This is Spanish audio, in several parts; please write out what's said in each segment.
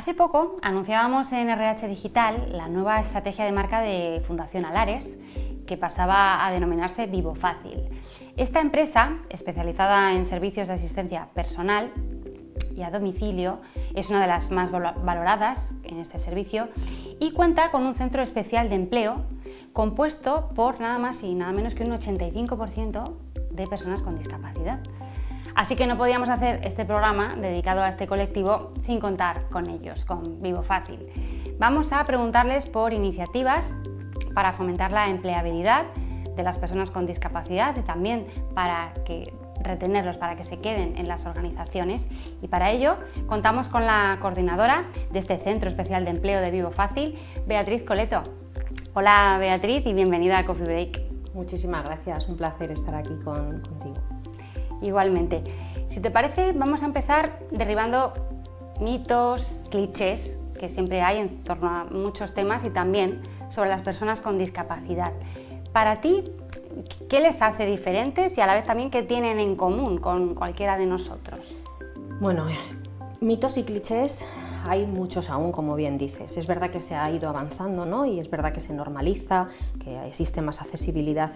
Hace poco anunciábamos en RH Digital la nueva estrategia de marca de Fundación Alares, que pasaba a denominarse Vivo Fácil. Esta empresa, especializada en servicios de asistencia personal y a domicilio, es una de las más valoradas en este servicio y cuenta con un centro especial de empleo compuesto por nada más y nada menos que un 85% de personas con discapacidad. Así que no podíamos hacer este programa dedicado a este colectivo sin contar con ellos, con Vivo Fácil. Vamos a preguntarles por iniciativas para fomentar la empleabilidad de las personas con discapacidad y también para retenerlos, para que se queden en las organizaciones. Y para ello contamos con la coordinadora de este Centro Especial de Empleo de Vivo Fácil, Beatriz Coleto. Hola Beatriz y bienvenida a Coffee Break. Muchísimas gracias, un placer estar aquí contigo. Igualmente. Si te parece, vamos a empezar derribando mitos, clichés que siempre hay en torno a muchos temas y también sobre las personas con discapacidad. Para ti, ¿qué les hace diferentes y a la vez también qué tienen en común con cualquiera de nosotros? Bueno, mitos y clichés hay muchos aún, como bien dices. Es verdad que se ha ido avanzando, ¿no? Y es verdad que se normaliza, que existe más accesibilidad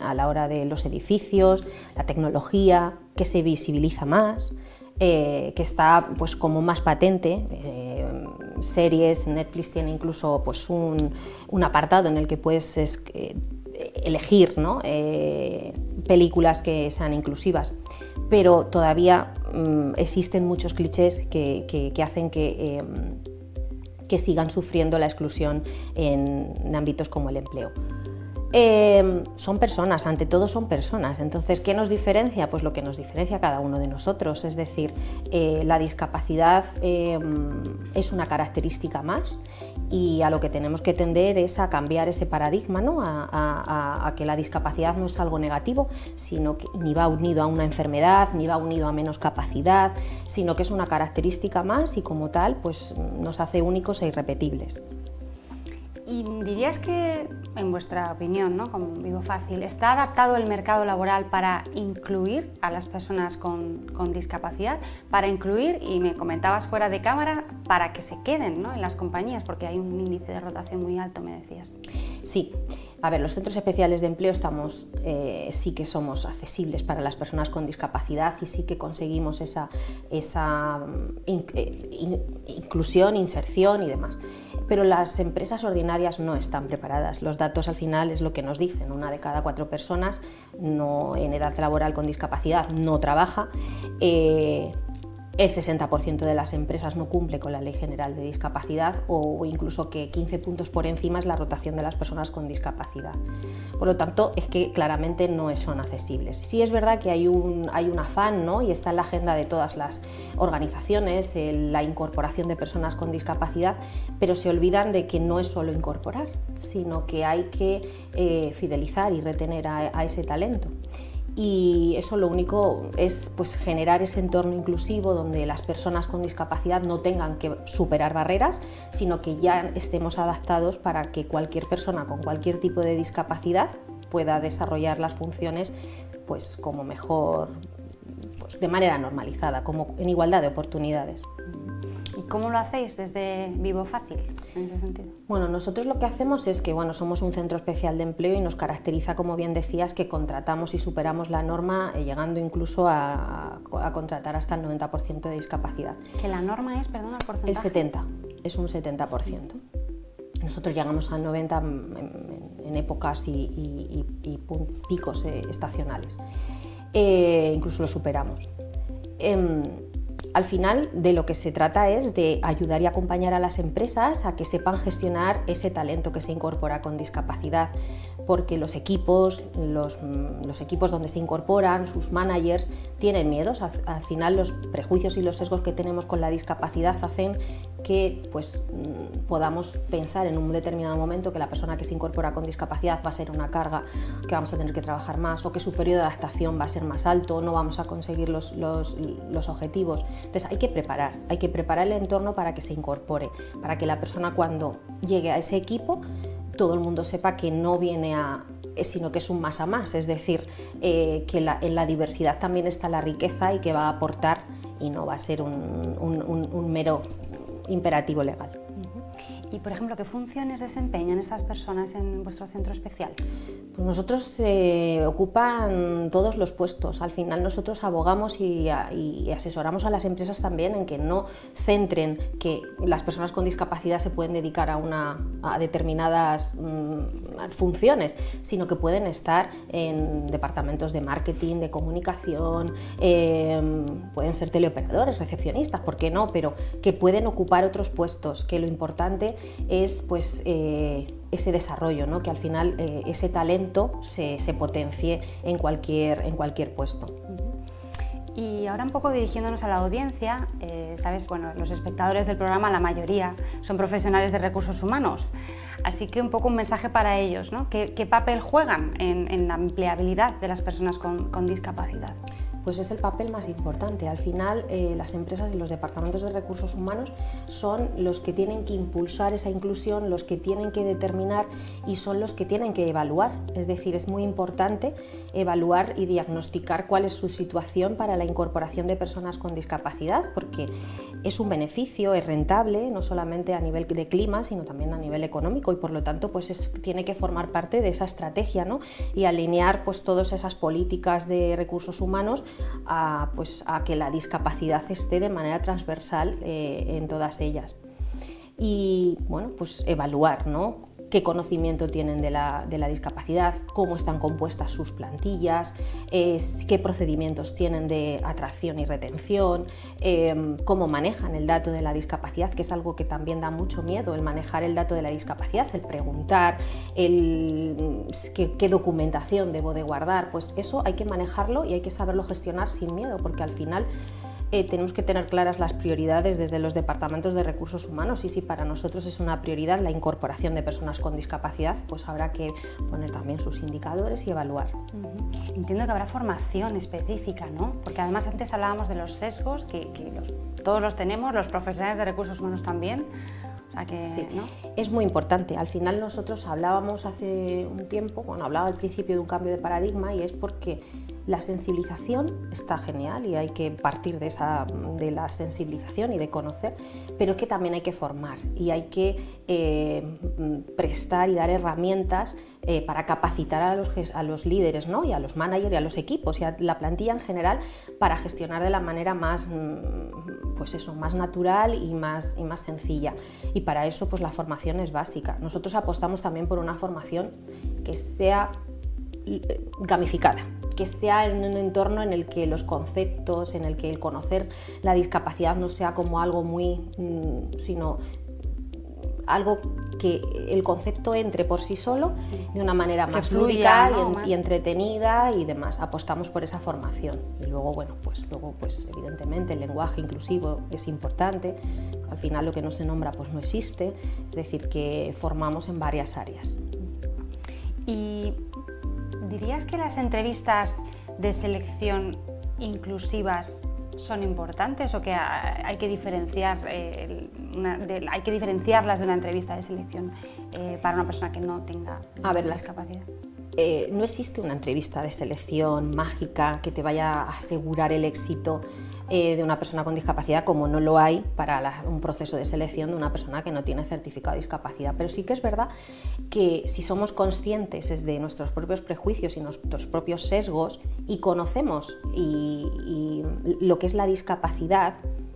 a la hora de los edificios, la tecnología, que se visibiliza más, que está pues como más patente. Series, Netflix tiene incluso pues un apartado en el que puedes elegir, ¿no? Películas que sean inclusivas, pero todavía existen muchos clichés que hacen que sigan sufriendo la exclusión en ámbitos como el empleo. Son personas, ante todo son personas, entonces ¿qué nos diferencia? Pues lo que nos diferencia a cada uno de nosotros, es decir, la discapacidad es una característica más y a lo que tenemos que tender es a cambiar ese paradigma, ¿no? a que la discapacidad no es algo negativo, sino que ni va unido a una enfermedad, ni va unido a menos capacidad, sino que es una característica más y como tal pues, nos hace únicos e irrepetibles. ¿Y dirías que, en vuestra opinión, ¿no? Con Vivo Fácil, está adaptado el mercado laboral para incluir a las personas con discapacidad? Para incluir, y me comentabas fuera de cámara, para que se queden, ¿no? En las compañías, porque hay un índice de rotación muy alto, me decías. Sí. A ver, los centros especiales de empleo sí que somos accesibles para las personas con discapacidad y sí que conseguimos esa inclusión, inserción y demás. Pero las empresas ordinarias no están preparadas. Los datos al final es lo que nos dicen. 1 de cada 4 personas en edad laboral con discapacidad no trabaja. El 60% de las empresas no cumple con la Ley General de Discapacidad o incluso que 15 puntos por encima es la rotación de las personas con discapacidad. Por lo tanto, es que claramente no son accesibles. Sí es verdad que hay un afán, ¿no? Y está en la agenda de todas las organizaciones la incorporación de personas con discapacidad, pero se olvidan de que no es solo incorporar, sino que hay que fidelizar y retener a ese talento. Y eso lo único es pues, generar ese entorno inclusivo donde las personas con discapacidad no tengan que superar barreras, sino que ya estemos adaptados para que cualquier persona con cualquier tipo de discapacidad pueda desarrollar las funciones pues, como mejor, pues, de manera normalizada, como en igualdad de oportunidades. ¿Y cómo lo hacéis desde Vivo Fácil en ese sentido? Bueno, nosotros lo que hacemos es que somos un centro especial de empleo y nos caracteriza, como bien decías, que contratamos y superamos la norma, llegando incluso a contratar hasta el 90% de discapacidad. ¿Que la norma es, perdón, el porcentaje? El 70%, es un 70%. Nosotros llegamos al 90% en épocas y picos estacionales. Incluso lo superamos. Al final, de lo que se trata es de ayudar y acompañar a las empresas a que sepan gestionar ese talento que se incorpora con discapacidad, porque los equipos donde se incorporan, sus managers, tienen miedos. Al final, los prejuicios y los sesgos que tenemos con la discapacidad hacen que pues, podamos pensar en un determinado momento que la persona que se incorpora con discapacidad va a ser una carga, que vamos a tener que trabajar más o que su periodo de adaptación va a ser más alto, no vamos a conseguir los objetivos. Entonces hay que preparar el entorno para que se incorpore, para que la persona cuando llegue a ese equipo todo el mundo sepa que no viene sino que es un más a más, es decir, que en la diversidad también está la riqueza y que va a aportar y no va a ser un mero imperativo legal. Y, por ejemplo, ¿qué funciones desempeñan estas personas en vuestro centro especial? Pues nosotros ocupan todos los puestos. Al final nosotros abogamos y asesoramos a las empresas también en que no centren que las personas con discapacidad se pueden dedicar a determinadas funciones, sino que pueden estar en departamentos de marketing, de comunicación, pueden ser teleoperadores, recepcionistas, ¿por qué no? Pero que pueden ocupar otros puestos, que lo importante es pues ese desarrollo, ¿no? Que al final ese talento se potencie en cualquier puesto. Y ahora un poco dirigiéndonos a la audiencia, sabes, bueno, los espectadores del programa, la mayoría son profesionales de recursos humanos, así que un poco un mensaje para ellos, ¿no? ¿Qué papel juegan en la empleabilidad de las personas con discapacidad? Pues es el papel más importante. Al final, las empresas y los departamentos de recursos humanos son los que tienen que impulsar esa inclusión, los que tienen que determinar y son los que tienen que evaluar. Es decir, es muy importante evaluar y diagnosticar cuál es su situación para la incorporación de personas con discapacidad, porque es un beneficio, es rentable, no solamente a nivel de clima, sino también a nivel económico y por lo tanto pues tiene que formar parte de esa estrategia, ¿no? Y alinear pues todas esas políticas de recursos humanos a que la discapacidad esté de manera transversal en todas ellas. Y bueno, pues evaluar, ¿no? Qué conocimiento tienen de la discapacidad, cómo están compuestas sus plantillas, qué procedimientos tienen de atracción y retención, cómo manejan el dato de la discapacidad, que es algo que también da mucho miedo, el manejar el dato de la discapacidad, el preguntar, qué documentación debo de guardar, pues eso hay que manejarlo y hay que saberlo gestionar sin miedo, porque al final tenemos que tener claras las prioridades desde los departamentos de recursos humanos y si para nosotros es una prioridad la incorporación de personas con discapacidad, pues habrá que poner también sus indicadores y evaluar. Entiendo que habrá formación específica, ¿no? Porque además antes hablábamos de los sesgos, que todos los tenemos, los profesionales de recursos humanos también. Sí, ¿no? Es muy importante. Al final nosotros hablábamos hace un tiempo, hablaba al principio de un cambio de paradigma y es porque la sensibilización está genial y hay que partir de la sensibilización y de conocer, pero es que también hay que formar y hay que prestar y dar herramientas para capacitar a los líderes, ¿no? Y a los managers y a los equipos y a la plantilla en general para gestionar de la manera más, más natural y más sencilla. Y para eso pues la formación es básica. Nosotros apostamos también por una formación que sea gamificada, que sea en un entorno en el que los conceptos, en el que el conocer la discapacidad no sea como algo sino algo que el concepto entre por sí solo de una manera más lúdica, ¿no? y entretenida y demás. Apostamos por esa formación. Y luego, pues evidentemente el lenguaje inclusivo es importante. Al final lo que no se nombra pues no existe. Es decir, que formamos en varias áreas. ¿Y dirías que las entrevistas de selección inclusivas son importantes o que hay que diferenciarlas de una entrevista de selección para una persona que no tenga discapacidad? No existe una entrevista de selección mágica que te vaya a asegurar el éxito de una persona con discapacidad, como no lo hay para un proceso de selección de una persona que no tiene certificado de discapacidad. Pero sí que es verdad que si somos conscientes de nuestros propios prejuicios y nuestros propios sesgos y conocemos y lo que es la discapacidad,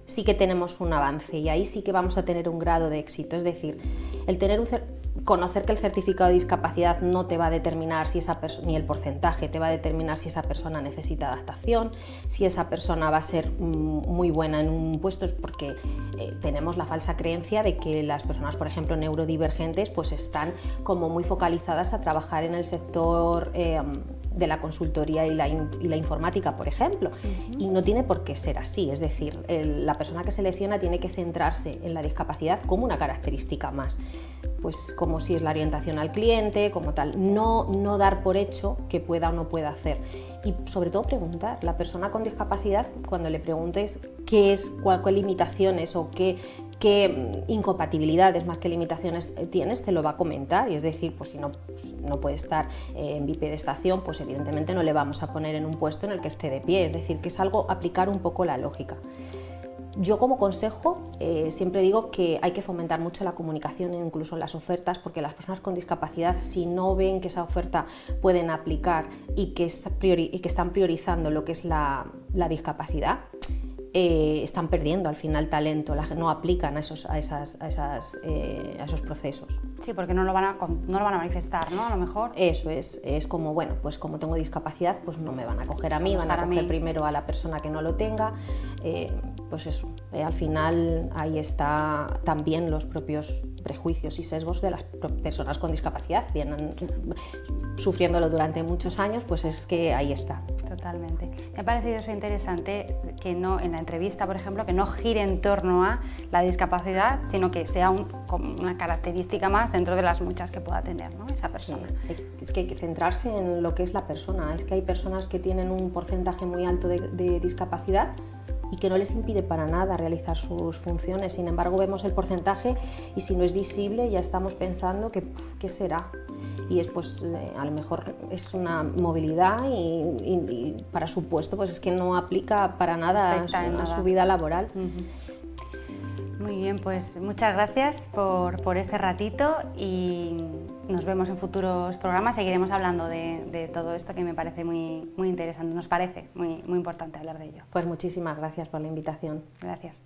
sí que tenemos un avance y ahí sí que vamos a tener un grado de éxito. Es decir, conocer que el certificado de discapacidad no te va a determinar ni el porcentaje, te va a determinar si esa persona necesita adaptación, si esa persona va a ser muy buena en un puesto, es porque tenemos la falsa creencia de que las personas, por ejemplo, neurodivergentes, pues están como muy focalizadas a trabajar en el sector de la consultoría y la informática, por ejemplo, y no tiene por qué ser así. Es decir, la persona que selecciona tiene que centrarse en la discapacidad como una característica más, pues como si es la orientación al cliente, como tal, no dar por hecho que pueda o no pueda hacer. Y sobre todo preguntar, la persona con discapacidad, cuando le preguntes qué limitaciones o qué incompatibilidades más que limitaciones tienes, te lo va a comentar, y es decir, pues si no puede estar en bipedestación, pues evidentemente no le vamos a poner en un puesto en el que esté de pie, es decir, que es algo, aplicar un poco la lógica. Yo como consejo siempre digo que hay que fomentar mucho la comunicación incluso en las ofertas, porque las personas con discapacidad, si no ven que esa oferta pueden aplicar y que están priorizando lo que es la discapacidad, están perdiendo al final talento, no aplican a esos procesos. Sí, porque no lo van a manifestar, ¿no? A lo mejor. Eso es como, bueno, pues como tengo discapacidad, pues no me van a coger a mí, van a coger primero a la persona que no lo tenga, pues eso, al final ahí está también los propios prejuicios y sesgos de las personas con discapacidad, vienen sufriéndolo durante muchos años, pues es que ahí está. Totalmente. Me ha parecido eso interesante, que no, en la entrevista, por ejemplo, que no gire en torno a la discapacidad, sino que sea como una característica más dentro de las muchas que pueda tener, ¿no?, esa persona. Sí. Es que hay que centrarse en lo que es la persona. Es que hay personas que tienen un porcentaje muy alto de discapacidad y que no les impide para nada realizar sus funciones. Sin embargo, vemos el porcentaje y si no es visible ya estamos pensando que ¿qué será? Y es, pues, a lo mejor es una movilidad y para su puesto pues es que no aplica para nada a su vida laboral. Muy bien, pues muchas gracias por este ratito y nos vemos en futuros programas. Seguiremos hablando de todo esto que me parece muy interesante, nos parece muy importante hablar de ello. Pues muchísimas gracias por la invitación. Gracias.